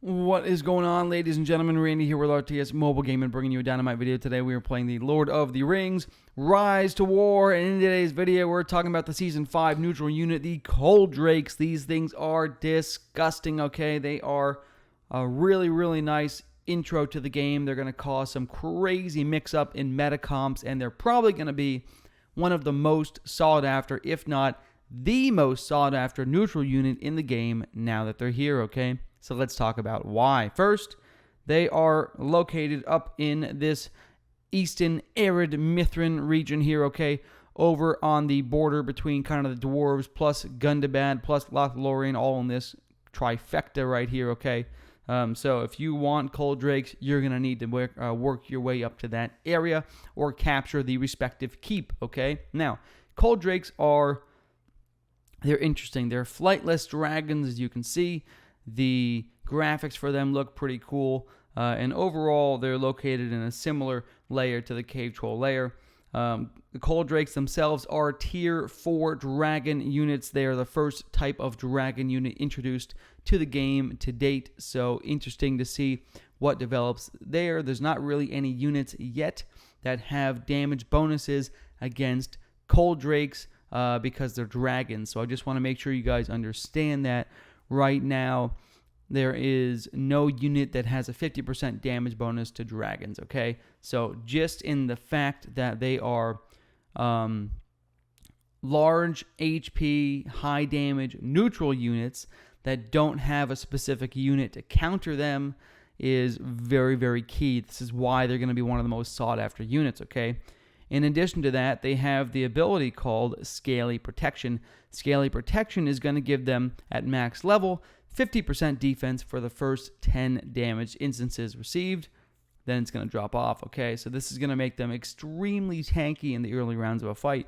What is going on, ladies and gentlemen? Randy here with RTS Mobile Gaming, bringing you a Dynamite video. Today we are playing the Lord of the Rings Rise to War, and in today's video we're talking about the Season 5 neutral unit, the Cold Drakes. These things are disgusting, okay? They are a really nice intro to the game. They're going to cause some crazy mix-up in meta comps, and they're probably going to be one of the most sought-after, if not the most sought-after neutral unit in the game now that they're here, okay? So let's talk about why. First, they are located up in this eastern arid Mithrin region here, okay? Over on the border between kind of the dwarves plus Gundabad plus Lothlorien, all in this trifecta right here, okay? So if you want Cold Drakes, you're going to need to work your way up to that area or capture the respective keep, okay? Now, Cold Drakes they're interesting. They're flightless dragons, as you can see. The graphics for them look pretty cool, and overall they're located in a similar layer to the Cave Troll layer. The Cold Drakes themselves are Tier 4 dragon units. They are the first type of dragon unit introduced to the game to date, so interesting to see what develops there. There's not really any units yet that have damage bonuses against Cold Drakes because they're dragons, so I just want to make sure you guys understand that. Right now, there is no unit that has a 50% damage bonus to dragons, okay? So just in the fact that they are large HP, high damage, neutral units that don't have a specific unit to counter them is very key. This is why they're going to be one of the most sought after units, okay? In addition to that, they have the ability called Scaly Protection. Scaly Protection is going to give them, at max level, 50% defense for the first 10 damage instances received. Then it's going to drop off, okay? So this is going to make them extremely tanky in the early rounds of a fight.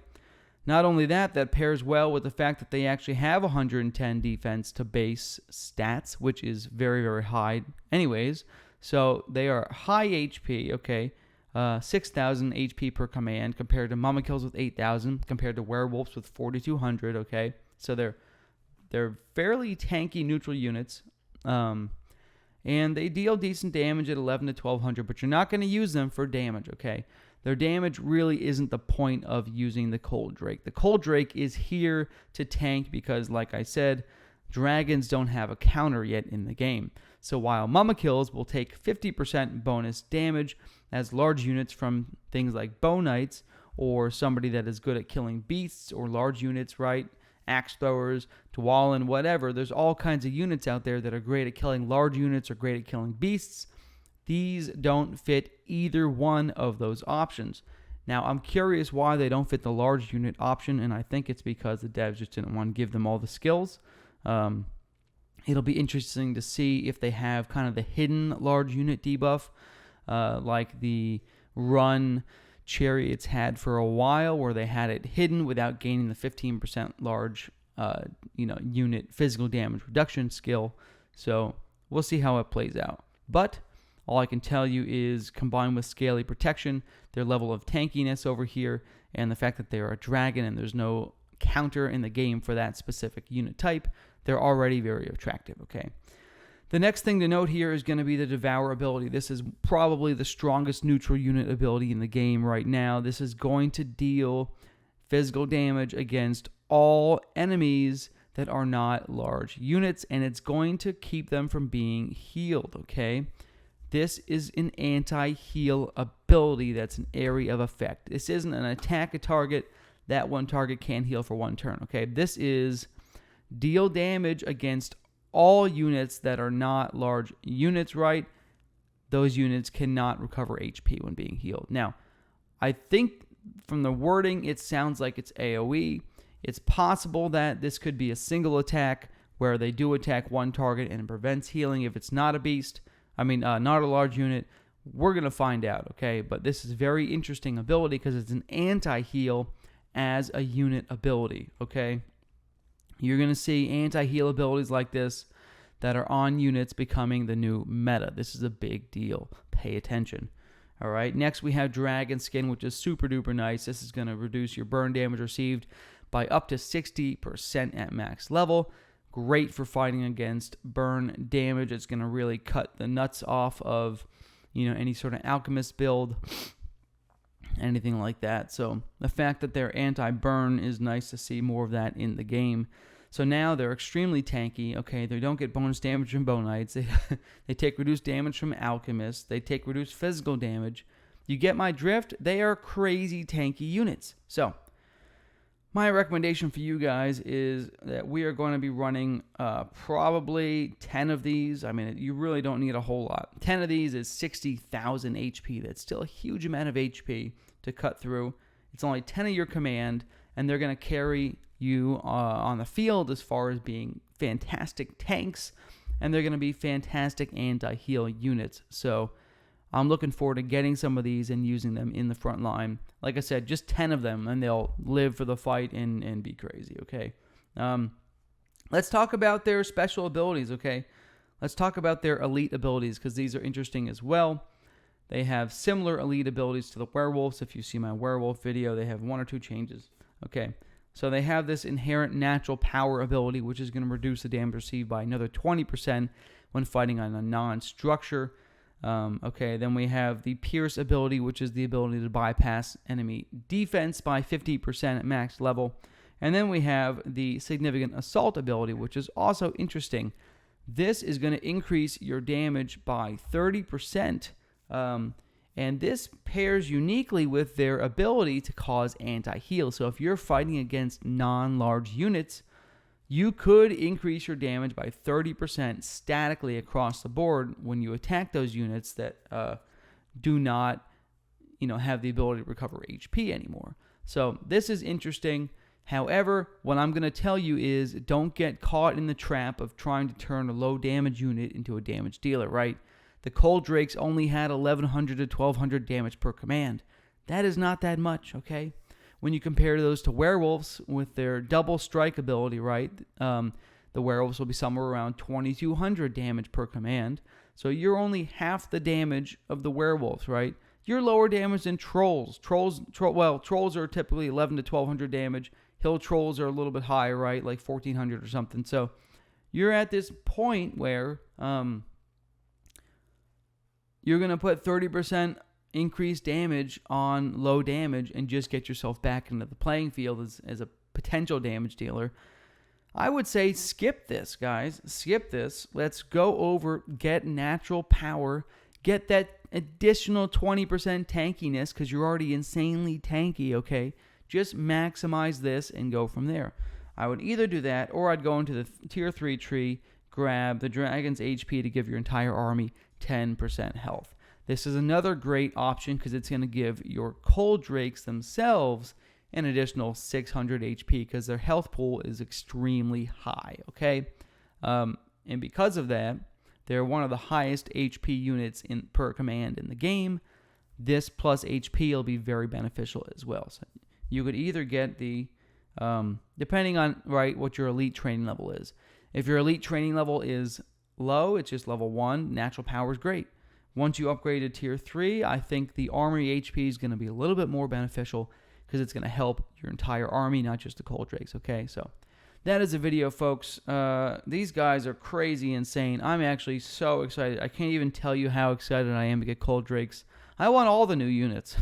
Not only that, that pairs well with the fact that they actually have 110 defense to base stats, which is very high anyways. So they are high HP, okay? 6,000 HP per command compared to Mama Kills with 8,000 compared to Werewolves with 4,200, okay? So they're fairly tanky neutral units, and they deal decent damage at 11 to 1,200, but you're not going to use them for damage, okay? Their damage really isn't the point of using the Cold Drake. The Cold Drake is here to tank because, like I said, dragons don't have a counter yet in the game. So while Mama Kills will take 50% bonus damage as large units from things like Bow Knights or somebody that is good at killing beasts or large units, right? Axe throwers, Dwalin, whatever. There's all kinds of units out there that are great at killing large units or great at killing beasts. These don't fit either one of those options. Now, I'm curious why they don't fit the large unit option, and I think it's because the devs just didn't want to give them all the skills. It'll be interesting to see if they have kind of the hidden large unit debuff, like the run Chariots had for a while, where they had it hidden without gaining the 15% large, unit physical damage reduction skill. So we'll see how it plays out. But all I can tell you is, combined with Scaly Protection, their level of tankiness over here, and the fact that they are a dragon and there's no counter in the game for that specific unit type, they're already very attractive, okay? The next thing to note here is going to be the Devour ability. This is probably the strongest neutral unit ability in the game right now. This is going to deal physical damage against all enemies that are not large units, and it's going to keep them from being healed, okay? This is an anti-heal ability that's an area of effect. This isn't an attack a target. That one target can heal for one turn, okay? This is deal damage against all units that are not large units, right? Those units cannot recover HP when being healed. Now, I think from the wording, it sounds like it's AoE. It's possible that this could be a single attack where they do attack one target and it prevents healing if it's not a beast. Not a large unit. We're going to find out, okay? But this is a very interesting ability because it's an anti-heal as a unit ability, okay? You're going to see anti-heal abilities like this that are on units becoming the new meta. This is a big deal. Pay attention. All right, next we have Dragon Skin, which is super duper nice. This is going to reduce your burn damage received by up to 60% at max level. Great for fighting against burn damage. It's going to really cut the nuts off of, any sort of alchemist build, anything like that. So the fact that they're anti-burn is nice to see more of that in the game. So now they're extremely tanky. Okay, they don't get bonus damage from Bonites. They take reduced damage from alchemists. They take reduced physical damage. You get my drift? They are crazy tanky units. So my recommendation for you guys is that we are going to be running probably 10 of these. I mean, you really don't need a whole lot. 10 of these is 60,000 HP. That's still a huge amount of HP to cut through. It's only 10 of your command, and they're going to carry you on the field as far as being fantastic tanks, and they're going to be fantastic anti-heal units. So I'm looking forward to getting some of these and using them in the front line. Like I said, just 10 of them, and they'll live for the fight and be crazy, okay? Let's talk about their special abilities, okay? Let's talk about their elite abilities, because these are interesting as well. They have similar elite abilities to the werewolves. If you see my werewolf video, they have 1 or 2 changes, okay? So they have this inherent natural power ability, which is going to reduce the damage received by another 20% when fighting on a non-structure. Okay, then we have the Pierce ability, which is the ability to bypass enemy defense by 50% at max level. And then we have the Significant Assault ability, which is also interesting. This is going to increase your damage by 30%. And this pairs uniquely with their ability to cause anti-heal. So if you're fighting against non-large units, you could increase your damage by 30% statically across the board when you attack those units that do not, have the ability to recover HP anymore. So this is interesting. However, what I'm going to tell you is don't get caught in the trap of trying to turn a low damage unit into a damage dealer, right? The Cold Drakes only had 1,100 to 1,200 damage per command. That is not that much, okay? When you compare those to werewolves with their double strike ability, right? The werewolves will be somewhere around 2,200 damage per command. So you're only half the damage of the werewolves, right? You're lower damage than trolls. Trolls are typically 1,100 to 1,200 damage. Hill trolls are a little bit higher, right? Like 1,400 or something. So you're at this point where you're going to put 30% increased damage on low damage and just get yourself back into the playing field as a potential damage dealer. I would say skip this, guys. Skip this. Let's go over, get natural power, get that additional 20% tankiness because you're already insanely tanky, okay? Just maximize this and go from there. I would either do that or I'd go into the tier 3 tree, grab the dragon's HP to give your entire army 10% health. This is another great option because it's going to give your Cold Drakes themselves an additional 600 HP because their health pool is extremely high, okay? And because of that, they're one of the highest HP units per command in the game. This plus HP will be very beneficial as well. So you could either get the, depending on, what your elite training level is. If your elite training level is low, it's just level 1, natural power is great. Once you upgrade to tier 3, I think the army HP is going to be a little bit more beneficial because it's going to help your entire army, not just the Cold Drakes, okay? So that is the video, folks. These guys are crazy insane. I'm actually so excited. I can't even tell you how excited I am to get Cold Drakes. I want all the new units.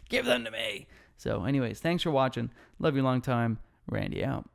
Give them to me. So anyways, thanks for watching. Love you long time. Randy out.